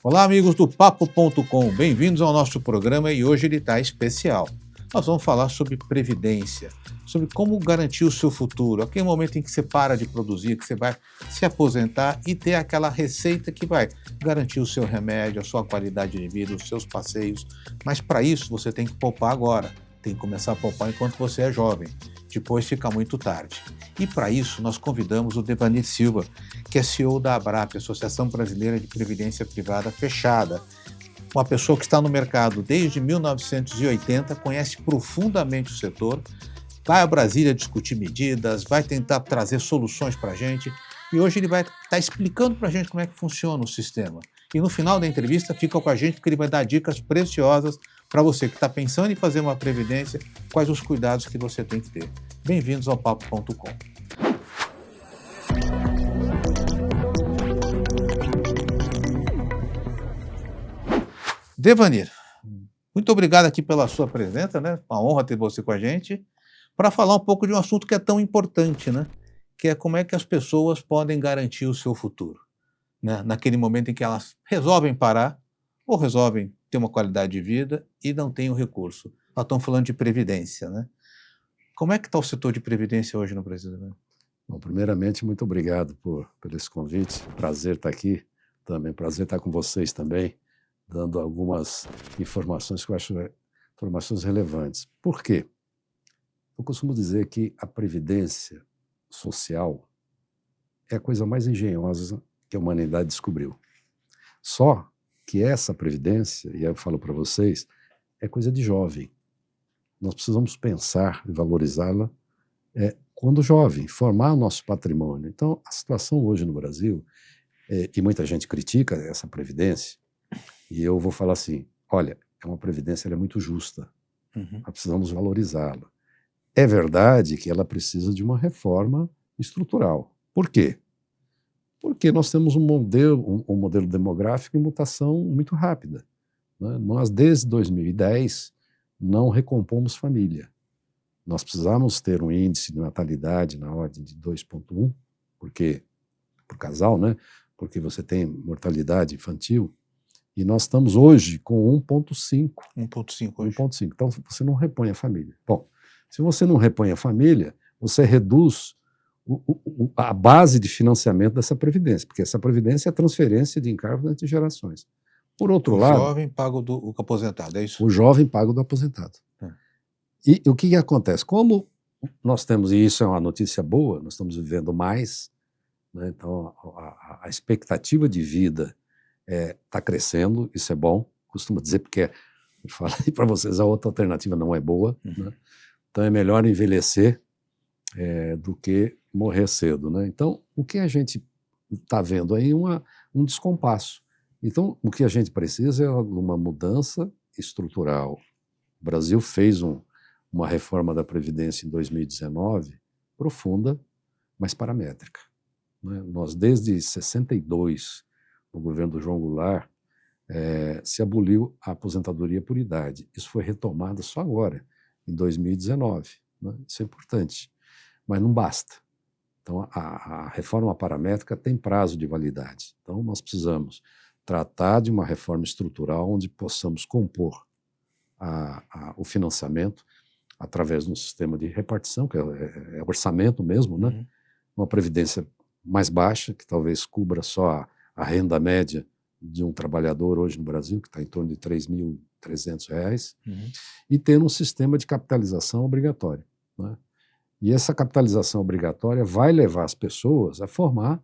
Olá, amigos do Papo.com, bem-vindos ao nosso programa e hoje ele está especial. Nós vamos falar sobre previdência, sobre como garantir o seu futuro, aquele momento em que você para de produzir, que você vai se aposentar e ter aquela receita que vai garantir o seu remédio, a sua qualidade de vida, os seus passeios. Mas para isso você tem que poupar agora, tem que começar a poupar enquanto você é jovem, depois fica muito tarde. E para isso nós convidamos o Devanir Silva, que é CEO da ABRAP, Associação Brasileira de Previdência Privada Fechada. Uma pessoa que está no mercado desde 1980, conhece profundamente o setor, vai a Brasília discutir medidas, vai tentar trazer soluções para a gente e hoje ele vai estar explicando para a gente como é que funciona o sistema. E no final da entrevista fica com a gente porque ele vai dar dicas preciosas para você que está pensando em fazer uma previdência, quais os cuidados que você tem que ter. Bem-vindos ao Papo.com. Devanir, muito obrigado aqui pela sua presença, né? Uma honra ter você com a gente, para falar um pouco de um assunto que é tão importante, né? Que é como é que as pessoas podem garantir o seu futuro, né? Naquele momento em que elas resolvem parar ou resolvem ter uma qualidade de vida e não têm o recurso. Nós estamos falando de previdência, né? Como é que está o setor de previdência hoje no Brasil, né? Bom, primeiramente, muito obrigado por esse convite. Prazer estar aqui também, prazer estar com vocês também, dando algumas informações que eu acho informações relevantes. Por quê? Eu costumo dizer que a previdência social é a coisa mais engenhosa que a humanidade descobriu. Só que essa previdência, e aí eu falo para vocês, é coisa de jovem. Nós precisamos pensar e valorizá-la quando jovem, formar o nosso patrimônio. Então, a situação hoje no Brasil, e muita gente critica essa previdência, e eu vou falar assim, olha, é uma previdência, ela é muito justa, nós precisamos valorizá-la. É verdade que ela precisa de uma reforma estrutural. Por quê? Porque nós temos um modelo demográfico em mutação muito rápida, né? Nós, desde 2010, não recompomos família. Nós precisamos ter um índice de natalidade na ordem de 2,1, porque, por casal, né? Porque você tem mortalidade infantil, e nós estamos hoje com 1,5. 1,5 hoje. 1,5. Então, você não repõe a família. Bom, se você não repõe a família, você reduz a base de financiamento dessa previdência, porque essa previdência é a transferência de encargos entre gerações. Por outro lado... O jovem paga o aposentado, é isso? O jovem paga o do aposentado. E o que acontece? Como nós temos, e isso é uma notícia boa, nós estamos vivendo mais, né? Então a expectativa de vida está crescendo, isso é bom, costumo dizer porque, eu falei para vocês, a outra alternativa não é boa, né? Então é melhor envelhecer do que morrer cedo, né? Então o que a gente está vendo aí é um descompasso. Então o que a gente precisa é uma mudança estrutural. O Brasil fez uma reforma da Previdência em 2019 profunda, mas paramétrica, né? Nós, desde 62, no governo do João Goulart, se aboliu a aposentadoria por idade. Isso foi retomado só agora, em 2019. Né? Isso é importante, mas não basta. Então, a reforma paramétrica tem prazo de validade. Então, nós precisamos tratar de uma reforma estrutural onde possamos compor o financiamento através de um sistema de repartição, que é orçamento mesmo, né? Uma previdência mais baixa, que talvez cubra só a renda média de um trabalhador hoje no Brasil, que está em torno de R$ 3.300, e ter um sistema de capitalização obrigatória, né? E essa capitalização obrigatória vai levar as pessoas a formar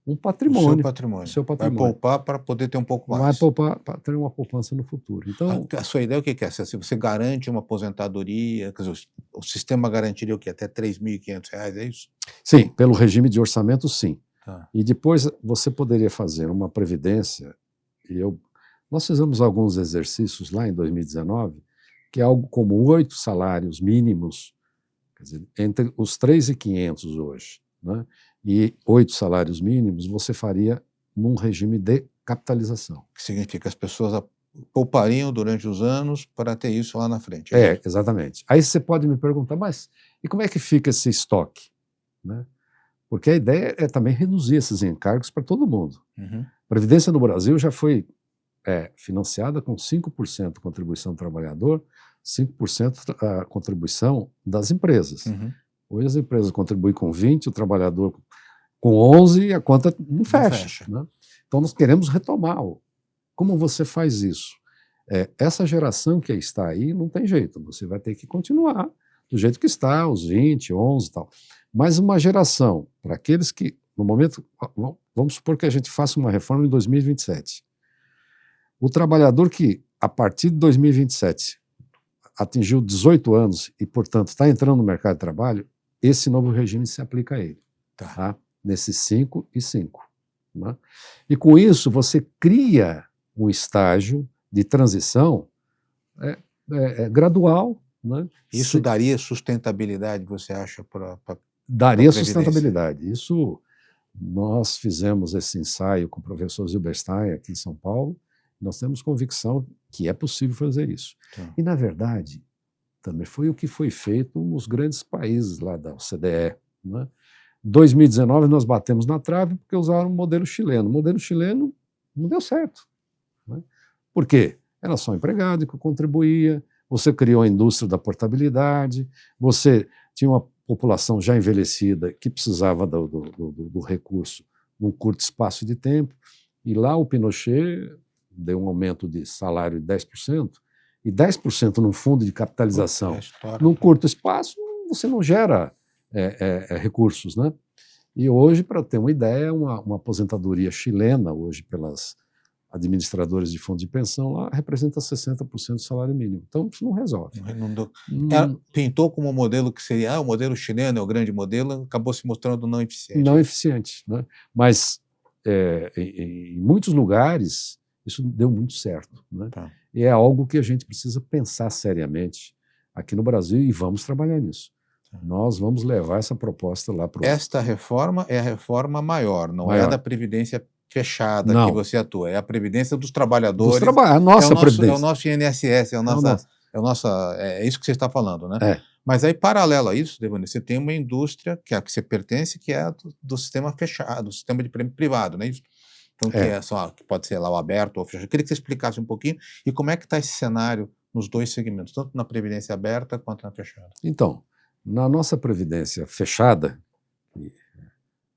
um patrimônio. O seu patrimônio. Vai poupar para poder ter um pouco mais. Vai poupar para ter uma poupança no futuro. Então, a sua ideia o que é? Se você garante uma aposentadoria, quer dizer, o sistema garantiria o quê? Até R$ 3.500, é isso? Sim, pelo regime de orçamento, sim. Tá. E depois você poderia fazer uma previdência, nós fizemos alguns exercícios lá em 2019, que é algo como 8 salários mínimos, quer dizer, entre os 3.500 hoje, né? E 8 salários mínimos, você faria num regime de capitalização. Que significa que as pessoas poupariam durante os anos para ter isso lá na frente. Exatamente. Aí você pode me perguntar, mas e como é que fica esse estoque? Né? Porque a ideia é também reduzir esses encargos para todo mundo. A Previdência no Brasil já foi é financiada com 5% contribuição do trabalhador, 5% a contribuição das empresas. Uhum. Hoje as empresas contribuem com 20%, o trabalhador com 11% e a conta não fecha. Né? Então nós queremos retomar. Como você faz isso? Essa geração que está aí não tem jeito, você vai ter que continuar do jeito que está, os 20, 11 e tal. Mas uma geração, para aqueles que, no momento, vamos supor que a gente faça uma reforma em 2027. O trabalhador que, a partir de 2027, atingiu 18 anos e, portanto, está entrando no mercado de trabalho, esse novo regime se aplica a ele. Tá? Nesses 5 e 5. Né? E com isso, você cria um estágio de transição gradual. Né? Isso daria sustentabilidade, você acha, para daria sustentabilidade. Isso, nós fizemos esse ensaio com o professor Zilberstein aqui em São Paulo, nós temos convicção que é possível fazer isso. E, na verdade, também foi o que foi feito nos grandes países lá da OCDE. Né? Em 2019, nós batemos na trave porque usaram o modelo chileno. O modelo chileno não deu certo. Né? Por quê? Era só empregado que contribuía, você criou a indústria da portabilidade, você tinha uma população já envelhecida que precisava do recurso num curto espaço de tempo, e lá o Pinochet deu um aumento de salário de 10%, e 10% num fundo de capitalização num curto espaço, você não gera recursos. Né? E hoje, para ter uma ideia, uma aposentadoria chilena, hoje pelas administradores de fundos de pensão lá, representa 60% do salário mínimo. Então, isso não resolve. Pintou como um modelo que seria o modelo chileno, é o grande modelo, acabou se mostrando não eficiente. Não eficiente. Né? Mas, em muitos lugares, isso deu muito certo. Né? E é algo que a gente precisa pensar seriamente aqui no Brasil e vamos trabalhar nisso. Nós vamos levar essa proposta lá para o... Esta reforma é a reforma maior, não é da Previdência fechada que você atua, é a Previdência dos trabalhadores. A nossa Previdência. É o nosso INSS, é isso que você está falando, né? Mas aí, paralelo a isso, Devanir, você tem uma indústria que você pertence, que é do sistema fechado, do sistema de prêmio privado, não é isso? Então, que pode ser lá o aberto ou o fechado. Eu queria que você explicasse um pouquinho e como é que está esse cenário nos dois segmentos, tanto na Previdência aberta quanto na fechada. Então, na nossa Previdência fechada, que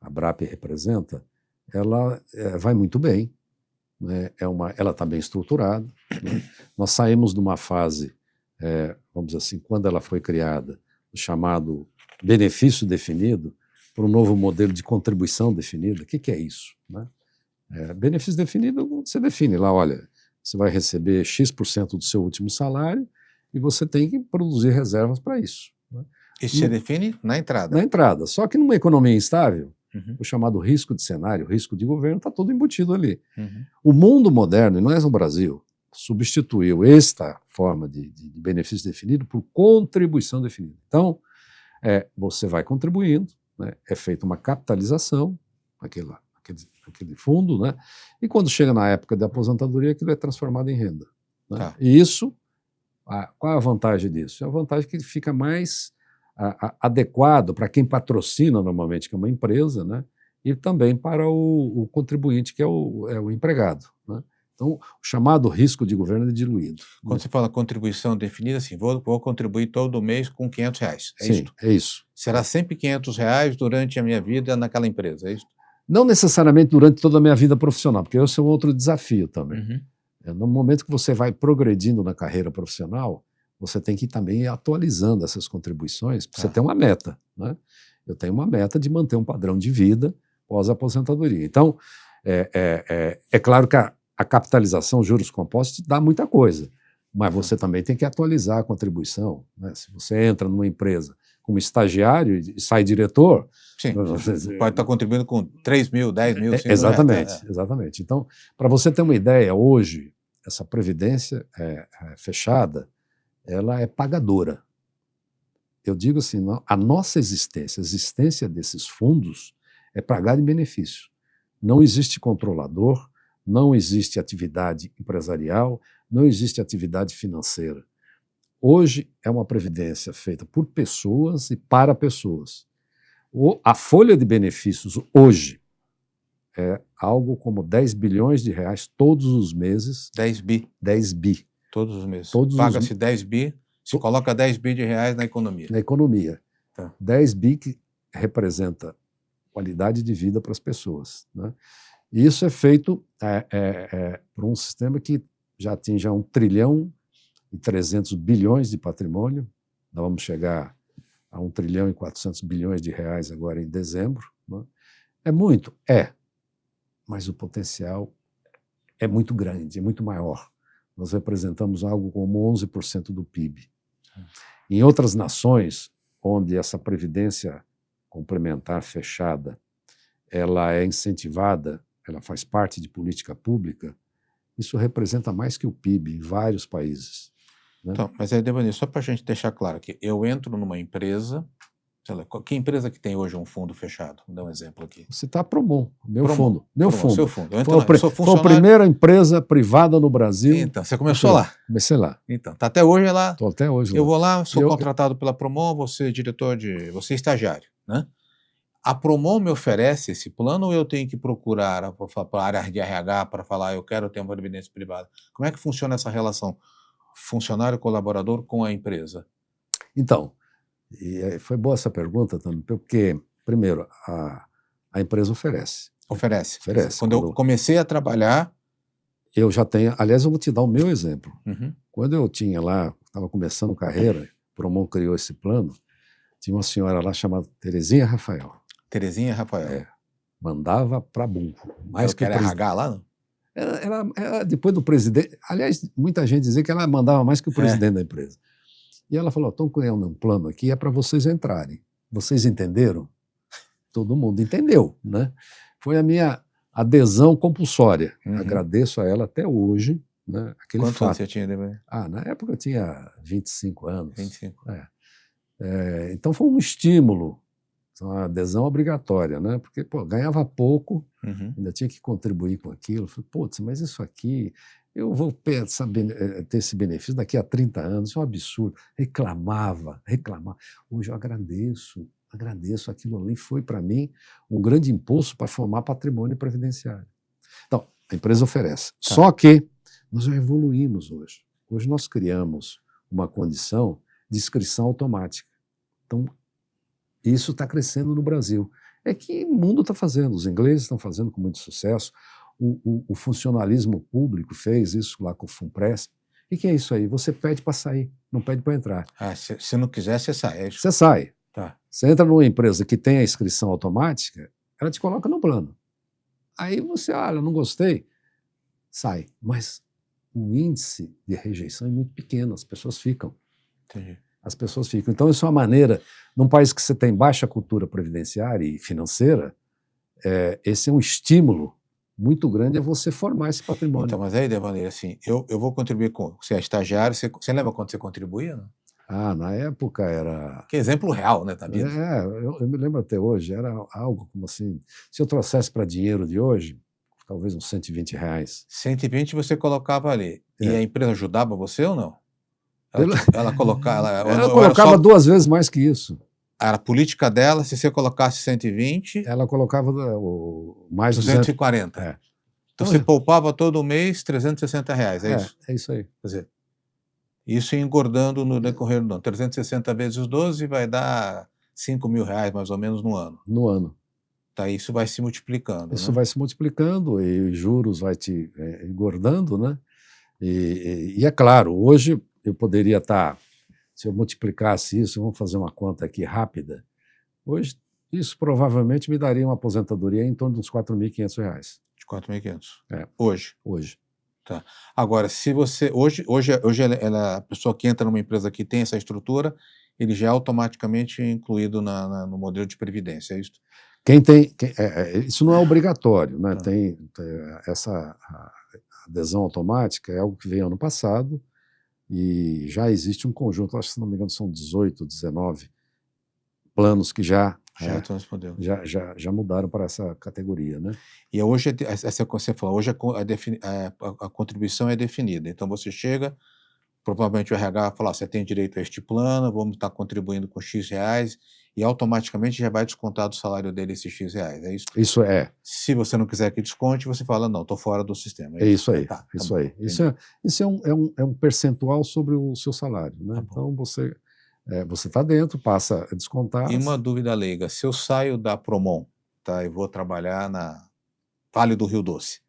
a BRAP representa, ela vai muito bem, né? Ela está bem estruturada. Né? Nós saímos de uma fase, vamos dizer assim, quando ela foi criada, o chamado benefício definido, para um novo modelo de contribuição definida. O que é isso? Né? Benefício definido, você define lá, olha, você vai receber X% do seu último salário e você tem que produzir reservas para isso. Né? Isso se define na entrada? Na entrada. Só que numa economia instável, o chamado risco de cenário, risco de governo, está todo embutido ali. O mundo moderno, e não é no Brasil, substituiu esta forma de benefício definido por contribuição definida. Então, você vai contribuindo, né, é feita uma capitalização, aquele fundo, né, e quando chega na época da aposentadoria, aquilo é transformado em renda. Né? E isso, qual é a vantagem disso? É a vantagem que fica mais adequado para quem patrocina normalmente, que é uma empresa, né? E também para o contribuinte, que é o empregado. Né? Então, o chamado risco de governo é diluído. Quando você fala contribuição definida, assim, vou contribuir todo mês com R$500, Sim, isso? É isso. Será sempre R$500 durante a minha vida naquela empresa, é isso? Não necessariamente durante toda a minha vida profissional, porque esse é um outro desafio também. No momento que você vai progredindo na carreira profissional, você tem que ir também atualizando essas contribuições, porque você tem uma meta. Né? Eu tenho uma meta de manter um padrão de vida pós-aposentadoria. Então, é claro que a capitalização, juros compostos, dá muita coisa, mas você também tem que atualizar a contribuição. Né? Se você entra numa empresa como estagiário e sai diretor... Sim, você pode estar contribuindo com 3 mil, 10 mil, 5 mil. Exatamente. Então, para você ter uma ideia, hoje, essa previdência fechada, ela é pagadora. Eu digo assim, a nossa existência, a existência desses fundos é pagada em benefício. Não existe controlador, não existe atividade empresarial, não existe atividade financeira. Hoje é uma previdência feita por pessoas e para pessoas. A folha de benefícios hoje é algo como 10 bilhões de reais todos os meses. 10 bi. 10 bi. Todos os meses. Todos Paga-se 10 bi, se coloca 10 bi de reais na economia. Na economia. Tá. 10 bi que representa qualidade de vida para as pessoas, né? E isso é feito por um sistema que já atinge a 1 trilhão e 300 bilhões de patrimônio. Nós vamos chegar a 1 trilhão e 400 bilhões de reais agora em dezembro, né? É muito? É. Mas o potencial é muito grande, é muito maior. Nós representamos algo como 11% do PIB. Em outras nações, onde essa previdência complementar fechada, ela é incentivada, ela faz parte de política pública, isso representa mais que o PIB em vários países, né? Então, mas aí, Devanir, só para a gente deixar claro aqui, eu entro numa empresa, sei lá, que empresa que tem hoje um fundo fechado? Vou dar um exemplo aqui. Você está a Promon, meu Promon, fundo. Meu Promon, fundo. seu fundo. Eu Foi sou a funcionário. primeira empresa privada no Brasil. Então, você começou lá. Comecei lá. Então, tá até hoje lá. Estou até hoje lá. Eu vou lá, sou contratado pela Promon, você é estagiário, né? A Promon me oferece esse plano ou eu tenho que procurar a área de RH para falar eu quero ter uma previdência privada? Como é que funciona essa relação funcionário-colaborador com a empresa? Então, foi boa essa pergunta também, porque, primeiro, a empresa oferece. Oferece. Quando eu comecei a trabalhar... Eu já tenho... Aliás, eu vou te dar o meu exemplo. Uhum. Quando eu tinha lá, estava começando carreira, o Promon criou esse plano, tinha uma senhora lá chamada Terezinha Rafael. Terezinha Rafael. Mandava para burro. Mais que era RH lá, não? Ela, depois do presidente... Aliás, muita gente dizia que ela mandava mais que o presidente da empresa. E ela falou, estão criando um plano aqui, é para vocês entrarem. Vocês entenderam? Todo mundo entendeu, né? Foi a minha adesão compulsória. Uhum. Agradeço a ela até hoje, né? Quantos anos você tinha, Devanir? Na época eu tinha 25 anos. 25. Então foi um estímulo, uma adesão obrigatória, né? Porque, ganhava pouco, ainda tinha que contribuir com aquilo. Falei, mas isso aqui, eu vou ter esse benefício daqui a 30 anos, isso é um absurdo. Reclamava. Hoje eu agradeço aquilo ali, foi para mim um grande impulso para formar patrimônio previdenciário. Então, a empresa oferece. Tá. Só que nós já evoluímos hoje. Hoje nós criamos uma condição de inscrição automática. Então, isso está crescendo no Brasil. É que o mundo está fazendo, os ingleses estão fazendo com muito sucesso, o funcionalismo público fez isso lá com o FUNPRESP. O que é isso aí? Você pede para sair, não pede para entrar. Se não quiser, você sai. Você sai. Tá. Você entra numa empresa que tem a inscrição automática, ela te coloca no plano. Aí você, não gostei, sai. Mas o índice de rejeição é muito pequeno, as pessoas ficam. Entendi. As pessoas ficam. Então, isso é uma maneira, num país que você tem baixa cultura previdenciária e financeira, esse é um estímulo muito grande a você formar esse patrimônio. Então, mas aí, Devanir, assim, eu vou contribuir com... Você é estagiário, você lembra quanto você contribuía, não? Na época era... Que exemplo real, né, Tabita? Eu me lembro até hoje, era algo como assim, se eu trouxesse para dinheiro de hoje, talvez uns R$120. 120 você colocava ali. E a empresa ajudava você ou não? Ela colocava 2 vezes mais que isso. Era a política dela, se você colocasse 120... Ela colocava mais 240. Então você poupava todo mês R$360, é isso? É isso aí. Quer dizer, isso engordando no decorrer do ano. 360 vezes 12 vai dar R$5.000, mais ou menos, no ano. No ano. Tá, isso vai se multiplicando. Isso, né? vai se multiplicando e os juros vai te engordando, né? E é claro, hoje eu poderia estar, se eu multiplicasse isso, vamos fazer uma conta aqui rápida, hoje isso provavelmente me daria uma aposentadoria em torno de uns R$4.500. De 4.500? Hoje. Tá. Agora, se você... Hoje a pessoa que entra numa empresa que tem essa estrutura, ele já é automaticamente incluído no modelo de previdência, é isso? Isso não é obrigatório, né? Tá. Tem essa adesão automática, é algo que veio ano passado, e já existe um conjunto, acho que se não me engano são 18, 19 planos que já mudaram para essa categoria, né? E hoje, você falou, hoje a contribuição é definida. Então você chega, provavelmente o RH vai falar, você tem direito a este plano, vamos estar contribuindo com X reais, e automaticamente já vai descontar do salário dele esses X reais, é isso? Isso é. Se você não quiser que desconte, você fala, não, estou fora do sistema. É isso aí, Tá isso bom, aí. Isso é um percentual sobre o seu salário, né? Tá então você está dentro, passa a descontar. E uma dúvida leiga, se eu saio da Promon, tá, e vou trabalhar na Vale do Rio Doce,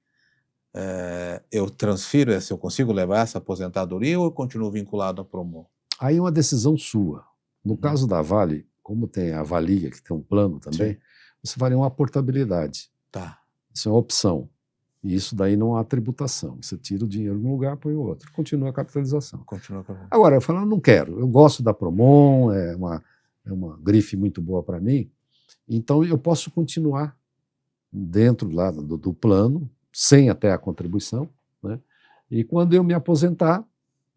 eu transfiro, eu consigo levar essa aposentadoria ou eu continuo vinculado à Promon? Aí é uma decisão sua. No caso da Vale, como tem a Valia, que tem um plano também, você faria uma portabilidade. Tá. Isso é uma opção. E isso daí não há tributação. Você tira o dinheiro de um lugar, põe o outro. Continua a capitalização. Agora, eu falo, não quero. Eu gosto da Promon, é uma grife muito boa para mim. Então, eu posso continuar dentro lá do plano, sem até a contribuição, né? E quando eu me aposentar,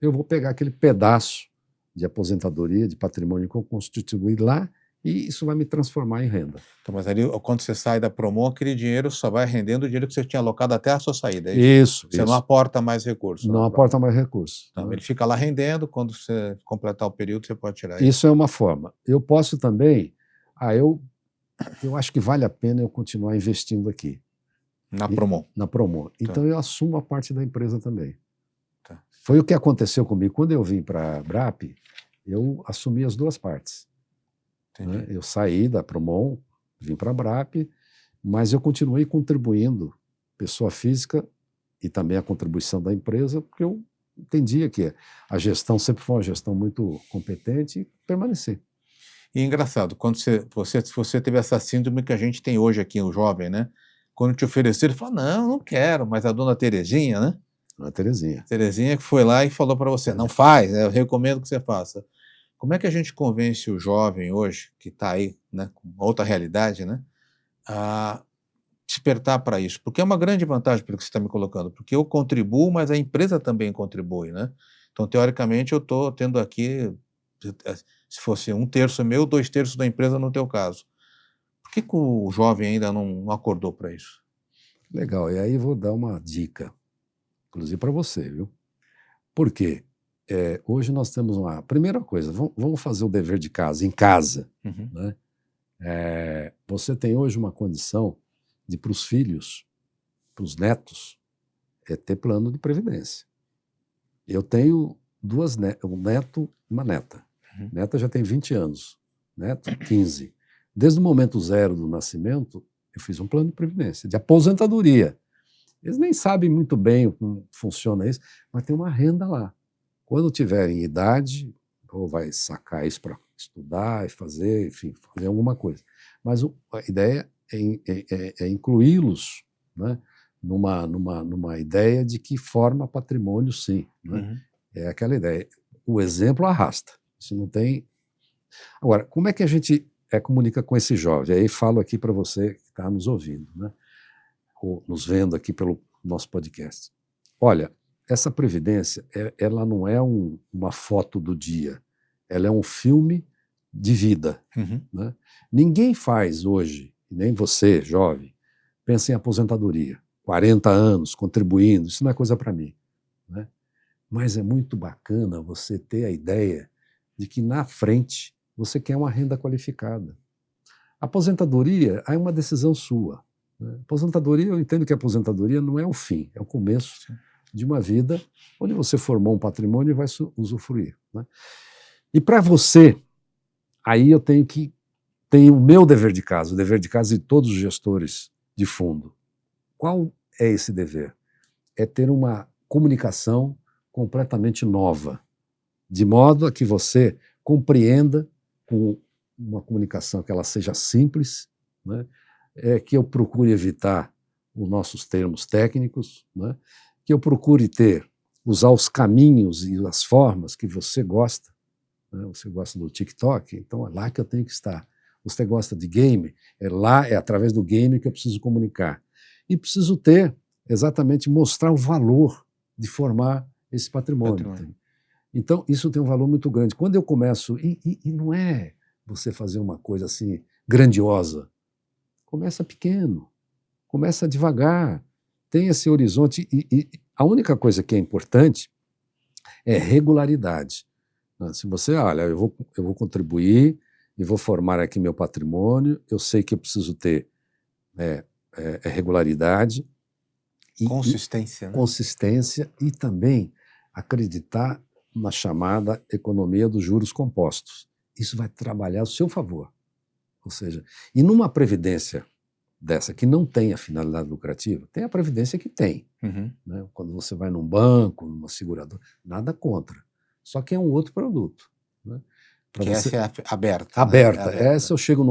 eu vou pegar aquele pedaço de aposentadoria, de patrimônio que eu constituí lá, e isso vai me transformar em renda. Então, mas ali, quando você sai da Promon, aquele dinheiro só vai rendendo o dinheiro que você tinha alocado até a sua saída, é isso? Você não aporta mais recursos. Não aporta mais recursos. Então, ele fica lá rendendo, quando você completar o período, você pode tirar isso. Isso é uma forma. Eu posso também, eu acho que vale a pena eu continuar investindo aqui. Na Promon? Na Promon. Então, eu assumo a parte da empresa também. Tá. Foi o que aconteceu comigo. Quando eu vim para a BRAP, eu assumi as duas partes. Né? Eu saí da Promon, vim para a BRAP, mas eu continuei contribuindo, pessoa física, e também a contribuição da empresa, porque eu entendia que a gestão sempre foi uma gestão muito competente e permanecer. E engraçado, quando você teve essa síndrome que a gente tem hoje aqui, o jovem, né? Quando te ofereceram, ele falou, não quero, mas a dona Terezinha, né? A Terezinha. Terezinha que foi lá e falou para você, não faz, eu recomendo que você faça. Como é que a gente convence o jovem hoje, que está aí, né, com outra realidade, né, a despertar para isso? Porque é uma grande vantagem pelo que você está me colocando, porque eu contribuo, mas a empresa também contribui, né? Então, teoricamente, eu estou tendo aqui, se fosse 1/3 meu, 2/3 da empresa no teu caso. Por que o jovem ainda não acordou para isso? Legal, e aí vou dar uma dica, inclusive para você, viu? Por quê? Hoje nós temos uma... Primeira coisa, vamos fazer o dever de casa, em casa. Uhum. Né? Você tem hoje uma condição de, para os filhos, para os netos, ter plano de previdência. Eu tenho um neto e uma neta. Uhum. Neta já tem 20 anos, neto 15. Desde o momento zero do nascimento, eu fiz um plano de previdência, de aposentadoria. Eles nem sabem muito bem como funciona isso, mas tem uma renda lá. Quando tiverem idade, ou vai sacar isso para estudar e fazer, enfim, fazer alguma coisa. Mas a ideia é incluí-los, né, numa ideia de que forma patrimônio, sim. Né? Uhum. É aquela ideia. O exemplo arrasta. Isso não tem... Agora, como é que a gente comunica com esse jovem? Aí falo aqui para você que está nos ouvindo, né, ou nos vendo aqui pelo nosso podcast. Olha, essa previdência, ela não é uma foto do dia, ela é um filme de vida. Uhum. Né? Ninguém faz hoje, nem você, jovem, pensa em aposentadoria, 40 anos, contribuindo, isso não é coisa para mim. Né? Mas é muito bacana você ter a ideia de que na frente você quer uma renda qualificada. Aposentadoria é uma decisão sua. Né? Aposentadoria, eu entendo que a aposentadoria não é o fim, é o começo. Sim. De uma vida onde você formou um patrimônio e vai usufruir. Né? E para você, aí eu tenho o meu dever de casa, o dever de casa de todos os gestores de fundo. Qual é esse dever? É ter uma comunicação completamente nova, de modo a que você compreenda, com uma comunicação que ela seja simples, né? Que eu procure evitar os nossos termos técnicos, né? Que eu procure usar os caminhos e as formas que você gosta. Né? Você gosta do TikTok, então é lá que eu tenho que estar. Você gosta de game, é através do game que eu preciso comunicar. E preciso exatamente mostrar o valor de formar esse patrimônio. Então, isso tem um valor muito grande. Quando eu começo, e não é você fazer uma coisa assim grandiosa, começa pequeno, começa devagar, tem esse horizonte, e a única coisa que é importante É regularidade. Se você, olha, eu vou contribuir e vou formar aqui meu patrimônio, eu sei que eu preciso ter regularidade, consistência, né? Consistência e também acreditar na chamada economia dos juros compostos. Isso vai trabalhar a seu favor. Ou seja, e numa previdência dessa que não tem a finalidade lucrativa, tem a previdência que tem. Né? Quando você vai num banco, numa seguradora, nada contra. Só que é um outro produto. Né? Que essa é aberta. Aberta. Né? Essa eu chego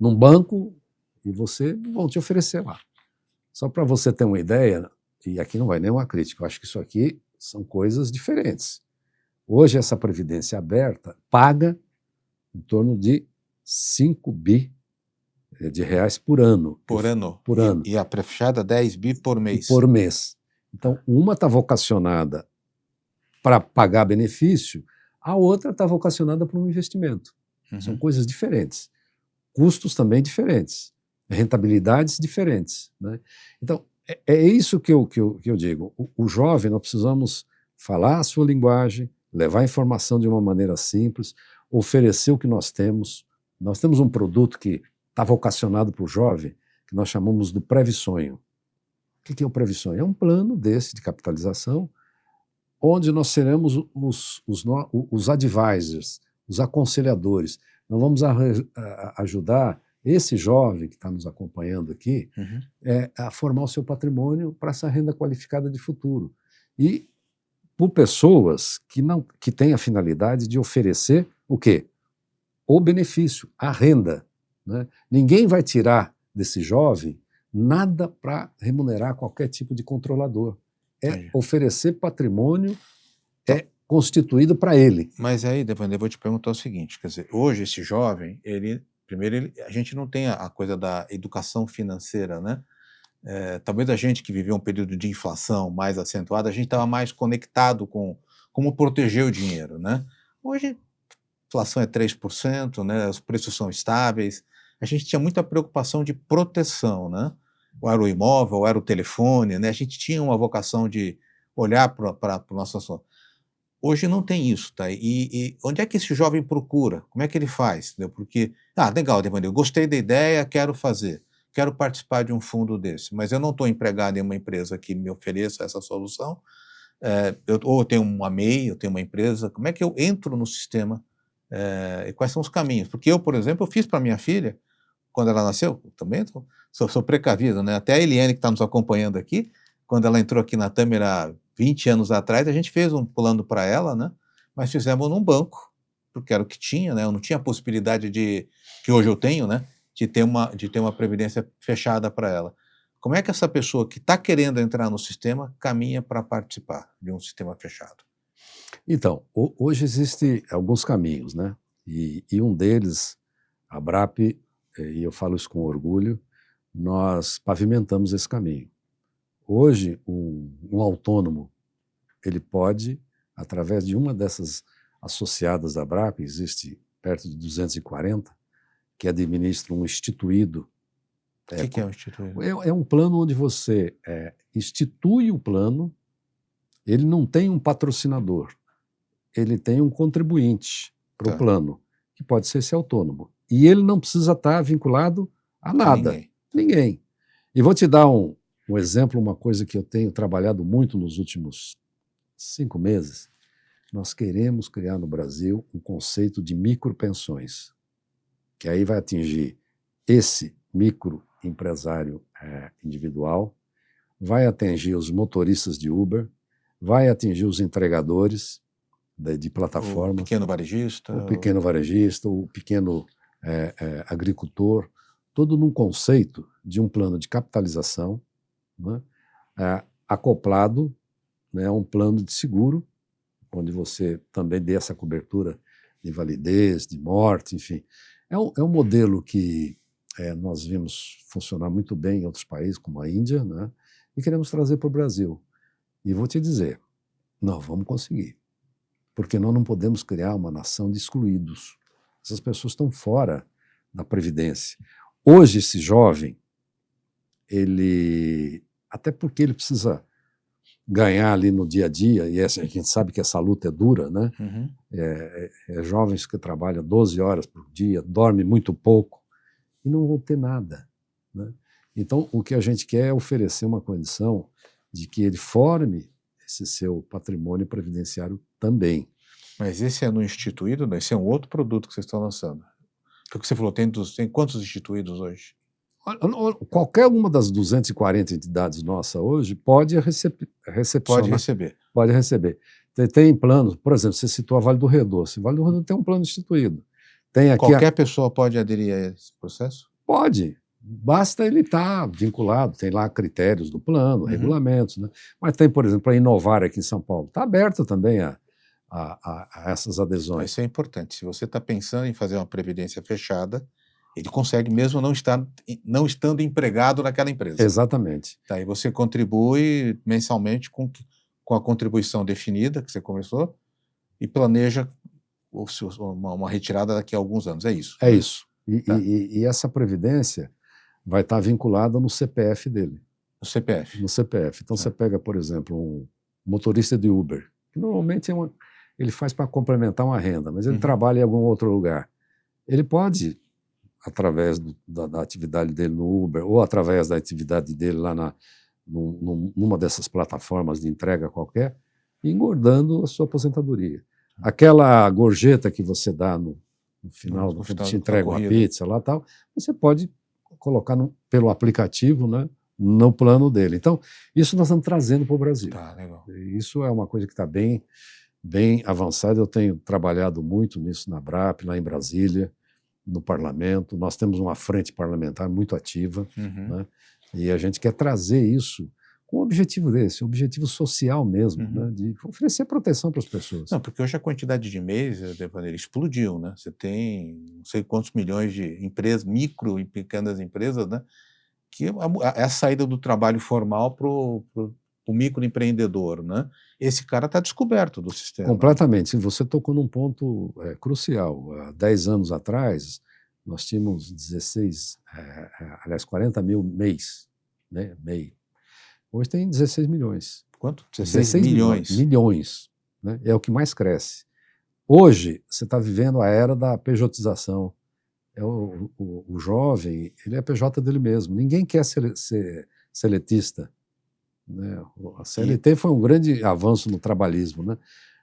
num banco e vão te oferecer lá. Só para você ter uma ideia, e aqui não vai nenhuma crítica, eu acho que isso aqui são coisas diferentes. Hoje essa previdência aberta paga em torno de 5 bi de reais por ano. Por ano. Por ano. E a pré-fechada 10 bi por mês. Por mês. Então, uma está vocacionada para pagar benefício, a outra está vocacionada para um investimento. São coisas diferentes. Custos também diferentes. Rentabilidades diferentes. Né? Então, é isso que eu digo. O jovem, nós precisamos falar a sua linguagem, levar a informação de uma maneira simples, oferecer o que nós temos. Nós temos um produto que está vocacionado para o jovem, que nós chamamos do Previsonho. O que é o Previsonho? É um plano desse de capitalização, onde nós seremos os advisors, os aconselhadores. Nós vamos ajudar esse jovem que está nos acompanhando aqui a formar o seu patrimônio para essa renda qualificada de futuro. E por pessoas que têm a finalidade de oferecer o quê? O benefício, a renda. Né? Ninguém vai tirar desse jovem nada para remunerar qualquer tipo de controlador. Oferecer patrimônio constituído para ele. Mas aí, Devandro, eu vou te perguntar o seguinte, quer dizer, hoje esse jovem, a gente não tem a coisa da educação financeira, né? Talvez a gente que viveu um período de inflação mais acentuada, a gente estava mais conectado com como proteger o dinheiro, né? Hoje, a inflação é 3%, né? Os preços são estáveis, a gente tinha muita preocupação de proteção, né? Ou era o imóvel, ou era o telefone, né? A gente tinha uma vocação de olhar para o nosso assunto. Hoje não tem isso, tá? E onde é que esse jovem procura? Como é que ele faz? Entendeu? Porque, legal, Devandro, eu gostei da ideia, quero fazer, quero participar de um fundo desse, mas eu não estou empregado em uma empresa que me ofereça essa solução, ou eu tenho uma MEI, eu tenho uma empresa, como é que eu entro no sistema? E quais são os caminhos? Porque eu, por exemplo, eu fiz para minha filha, quando ela nasceu, também sou precavido, né? Até a Eliane, que está nos acompanhando aqui, quando ela entrou aqui na Tâmara 20 anos atrás, a gente fez um plano para ela, né? Mas fizemos num banco, porque era o que tinha, né? Eu não tinha a possibilidade que hoje eu tenho, né? De ter uma previdência fechada para ela. Como é que essa pessoa que está querendo entrar no sistema caminha para participar de um sistema fechado? Então, hoje existem alguns caminhos, né? E um deles, a BRAP, e eu falo isso com orgulho, nós pavimentamos esse caminho. Hoje, um autônomo, ele pode, através de uma dessas associadas da BRAP, existe perto de 240, que administram um instituído. O que é um instituído? É um plano onde você institui o plano, ele não tem um patrocinador, ele tem um contribuinte para o plano, que pode ser esse autônomo. E ele não precisa estar vinculado a nada. Ninguém. E vou te dar um exemplo, uma coisa que eu tenho trabalhado muito nos últimos 5 meses. Nós queremos criar no Brasil um conceito de micropensões, que aí vai atingir esse microempresário individual, vai atingir os motoristas de Uber, vai atingir os entregadores de plataformas. O pequeno varejista. O pequeno varejista, o pequeno agricultor, todo num conceito de um plano de capitalização, né, acoplado, né, a um plano de seguro, onde você também dê essa cobertura de validez, de morte, enfim. É um modelo que nós vimos funcionar muito bem em outros países, como a Índia, né, e queremos trazer para o Brasil. E vou te dizer, nós vamos conseguir, porque nós não podemos criar uma nação de excluídos. Essas pessoas estão fora da Previdência. Hoje, esse jovem, até porque ele precisa ganhar ali no dia a dia, e a gente sabe que essa luta é dura, né? Uhum. Jovens que trabalham 12 horas por dia, dormem muito pouco, e não vão ter nada, né? Então, o que a gente quer é oferecer uma condição de que ele forme esse seu patrimônio previdenciário também. Mas esse é no instituído? Não, esse é um outro produto que vocês estão lançando. O que você falou, tem quantos instituídos hoje? Qualquer uma das 240 entidades nossas hoje pode recepcionar. Pode receber. Pode receber. Tem planos, por exemplo, você citou a Vale do Redor. A Vale do Redor tem um plano instituído. Tem aqui Qualquer pessoa pode aderir a esse processo? Pode. Basta ele estar vinculado, tem lá critérios do plano, regulamentos, né? Mas tem, por exemplo, para inovar aqui em São Paulo. Está aberto também a essas adesões. Isso é importante. Se você está pensando em fazer uma previdência fechada, ele consegue mesmo não estando empregado naquela empresa. Exatamente. Tá, e você contribui mensalmente com a contribuição definida que você começou e planeja uma retirada daqui a alguns anos. É isso. É isso. Tá. E essa previdência vai estar vinculada no CPF dele. No CPF. No CPF. Então, você pega, por exemplo, um motorista de Uber, que normalmente ele faz para complementar uma renda, mas ele trabalha em algum outro lugar. Ele pode, através da atividade dele no Uber, ou através da atividade dele lá numa dessas plataformas de entrega qualquer, ir engordando a sua aposentadoria. Aquela gorjeta que você dá no final, quando te entrega uma pizza lá tal, você pode colocar pelo aplicativo, né, no plano dele. Então, isso nós estamos trazendo para o Brasil. Tá, legal. Isso é uma coisa que está bem avançada. Eu tenho trabalhado muito nisso na BRAP, lá em Brasília, no parlamento. Nós temos uma frente parlamentar muito ativa, né, e a gente quer trazer isso com o objetivo desse, o objetivo social mesmo, né, de oferecer proteção para as pessoas. Não, porque hoje a quantidade de e-mails, Devanir, explodiu, né? Você tem não sei quantos milhões de empresas, micro e pequenas empresas, né? Que é a saída do trabalho formal para o microempreendedor, né? Esse cara está descoberto do sistema. Completamente. Você tocou num ponto crucial. Há 10 anos atrás, nós tínhamos 40 mil MEIs, né? MEI. Hoje tem 16 milhões. Quanto? 16 milhões. Milhões. Né? É o que mais cresce. Hoje, você está vivendo a era da pejotização. O jovem, ele é PJ dele mesmo. Ninguém quer ser seletista. Né? A CLT foi um grande avanço no trabalhismo. Né?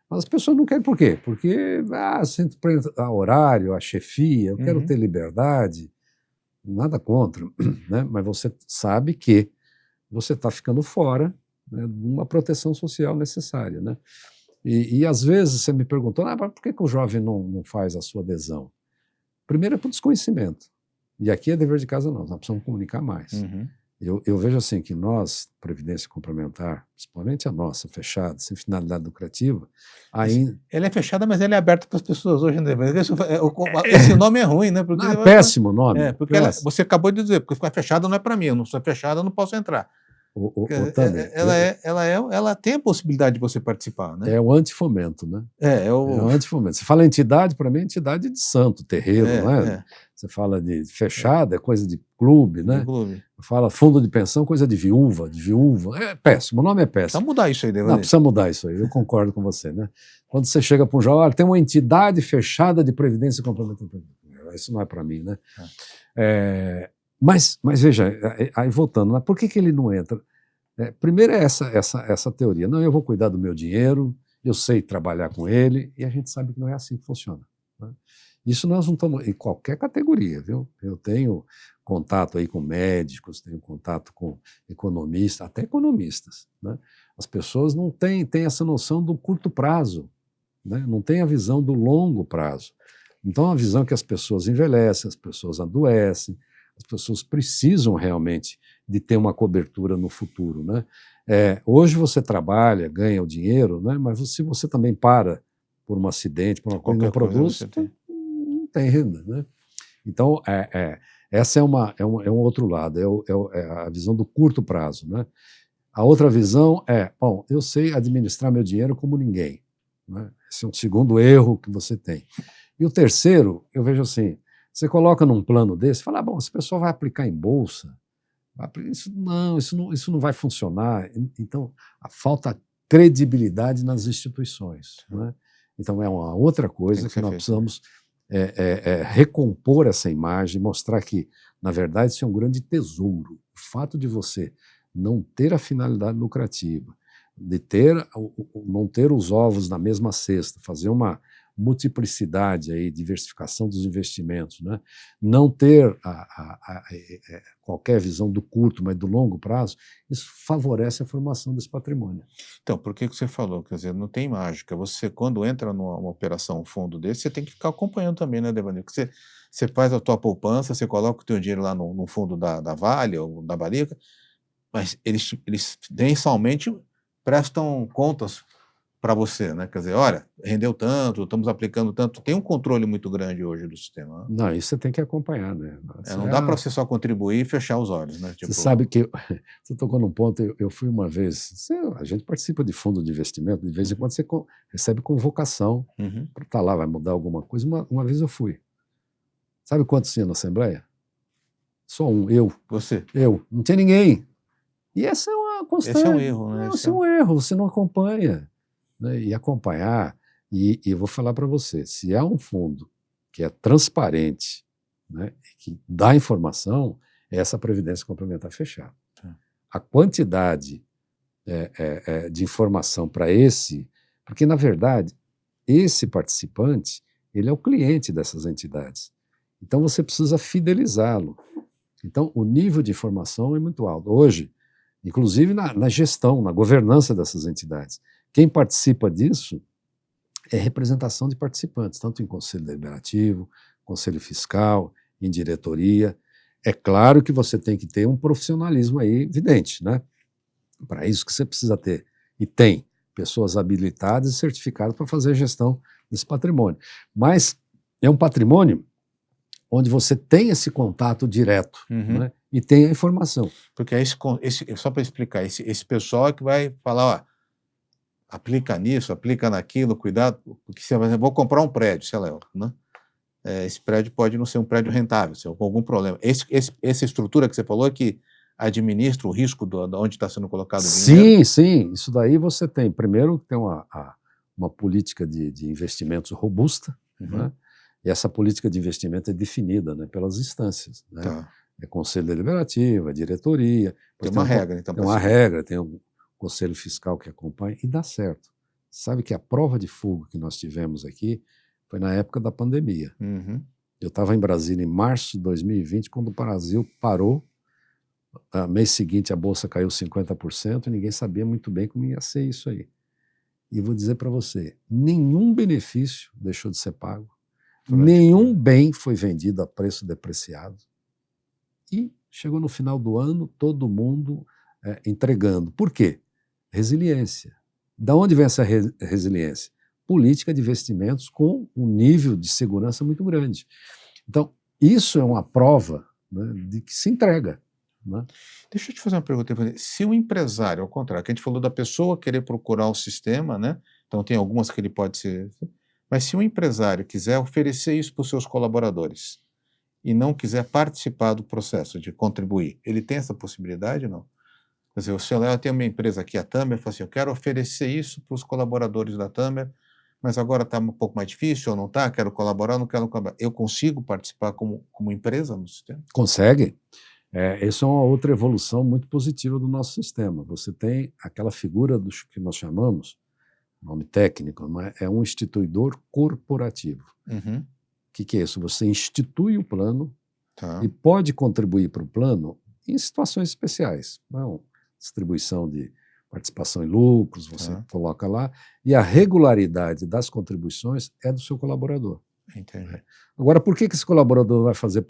Mas as pessoas não querem por quê? Porque sempre a horário, a chefia, eu quero ter liberdade. Nada contra. Né? Mas você sabe que você está ficando fora, né, de uma proteção social necessária. Né? E às vezes você me perguntou, por que o jovem não faz a sua adesão? Primeiro é por desconhecimento. E aqui é dever de casa não, nós precisamos comunicar mais. Eu vejo assim que nós, Previdência Complementar, principalmente a nossa, fechada, sem finalidade lucrativa, ainda... Ela é fechada, mas ela é aberta para as pessoas hoje. Esse nome é ruim, né? Porque é péssimo o nome. Porque você acabou de dizer, porque ficar fechada não é para mim, eu não sou fechada, eu não posso entrar. Ela tem a possibilidade de você participar, né? É o antifomento, né? É o antifomento. Você fala entidade, para mim, é entidade de santo, terreiro, não é? Você fala de fechada, é coisa de clube, né? Fala fundo de pensão, coisa de viúva. É péssimo, o nome é péssimo. Precisa mudar isso aí, Não, precisa mudar isso aí, eu concordo com você, né? Quando você chega para um jovem, tem uma entidade fechada de previdência complementar. Isso não é para mim, né? Mas veja, aí voltando, por que ele não entra? Primeiro é essa teoria. Não, eu vou cuidar do meu dinheiro, eu sei trabalhar com ele, e a gente sabe que não é assim que funciona. Né? Isso nós não estamos em qualquer categoria, viu? Eu tenho contato aí com médicos, tenho contato com economistas, até economistas. Né? As pessoas não têm essa noção do curto prazo, né? Não têm a visão do longo prazo. Então, a visão que as pessoas envelhecem, as pessoas adoecem, as pessoas precisam realmente de ter uma cobertura no futuro. Né? Hoje você trabalha, ganha o dinheiro, né? Mas se você também para por um acidente, por uma coisa, um produto, não tem renda. Né? Então, essa é um outro lado, é a visão do curto prazo. Né? A outra visão bom, eu sei administrar meu dinheiro como ninguém. Né? Esse é um segundo erro que você tem. E o terceiro, eu vejo assim, você coloca num plano desse, fala, bom, essa pessoa vai aplicar em bolsa, Isso não vai funcionar. Então, falta credibilidade nas instituições. Né? Então, é uma outra coisa que nós precisamos recompor essa imagem, mostrar que, na verdade, isso é um grande tesouro. O fato de você não ter a finalidade lucrativa, de não ter os ovos na mesma cesta, fazer uma multiplicidade, aí, diversificação dos investimentos, né? Não ter qualquer visão do curto, mas do longo prazo, isso favorece a formação desse patrimônio. Então, por que você falou? Quer dizer, não tem mágica. Você, quando entra numa operação, um fundo desse, você tem que ficar acompanhando também, né, Devanir? Porque você faz a tua poupança, você coloca o teu dinheiro lá no fundo da Vale ou da Balica, mas eles mensalmente prestam contas para você, né? Quer dizer, olha, rendeu tanto, estamos aplicando tanto, tem um controle muito grande hoje do sistema. Né? Não, isso você tem que acompanhar, né? Não dá para você só contribuir e fechar os olhos, né? Você sabe que você tocou num ponto, eu fui uma vez, a gente participa de fundo de investimento, de vez em quando você recebe convocação para estar lá, vai mudar alguma coisa. Uma vez eu fui. Sabe quantos tinha na Assembleia? Só um, eu. Você? Eu. Não tinha ninguém. E essa é uma constante. Esse é um erro, né? Esse é um erro, você não acompanha. Né? E acompanhar, e eu vou falar para você, se há um fundo que é transparente, né, que dá informação, é essa previdência complementar fechada. A quantidade de informação para porque, na verdade, esse participante, ele é o cliente dessas entidades. Então, você precisa fidelizá-lo. Então, o nível de informação é muito alto. Hoje, inclusive na gestão, na governança dessas entidades, quem participa disso é representação de participantes, tanto em conselho deliberativo, conselho fiscal, em diretoria. É claro que você tem que ter um profissionalismo aí evidente, né? Para isso que você precisa ter. E tem pessoas habilitadas e certificadas para fazer a gestão desse patrimônio. Mas é um patrimônio onde você tem esse contato direto, né? E tem a informação. Porque só para explicar, esse pessoal é que vai falar, ó, aplica nisso, aplica naquilo, cuidado, porque você vai dizer, vou comprar um prédio, sei lá, né? Esse prédio pode não ser um prédio rentável, se com algum problema. Essa estrutura que você falou é que administra o risco de onde está sendo colocado o dinheiro? Sim, isso daí você tem. Primeiro, tem uma política de investimentos robusta, né? E essa política de investimento é definida, né, pelas instâncias. Né? Tá. É conselho deliberativo, é diretoria. Tem uma regra, então. Tem uma regra, tem um conselho fiscal que acompanha e dá certo. Sabe que a prova de fogo que nós tivemos aqui foi na época da pandemia. Eu estava em Brasília em março de 2020, quando o Brasil parou. No mês seguinte a bolsa caiu 50% e ninguém sabia muito bem como ia ser isso aí. E vou dizer para você, nenhum benefício deixou de ser pago, nenhum bem foi vendido a preço depreciado. E chegou no final do ano, todo mundo entregando. Por quê? Resiliência. Da onde vem essa resiliência? Política de investimentos com um nível de segurança muito grande. Então, isso é uma prova, né, de que se entrega. Né? Deixa eu te fazer uma pergunta. Se o empresário, ao contrário, que a gente falou da pessoa querer procurar o sistema, né? Então tem algumas que ele pode ser... Mas se o empresário quiser oferecer isso para os seus colaboradores e não quiser participar do processo de contribuir, ele tem essa possibilidade ou não? Quer dizer, o seu Léo tem uma empresa aqui, a Tamer, fala assim, eu quero oferecer isso para os colaboradores da Tamer, mas agora está um pouco mais difícil ou não está? Quero colaborar, não quero colaborar. Eu consigo participar como empresa no sistema? Consegue. Essa é uma outra evolução muito positiva do nosso sistema. Você tem aquela figura que nós chamamos, nome técnico, mas é um instituidor corporativo. O que é isso? Você institui o plano e pode contribuir para o plano em situações especiais. Não, distribuição de participação em lucros, você coloca lá, e a regularidade das contribuições é do seu colaborador. Entendi. Agora, por que esse colaborador vai fazer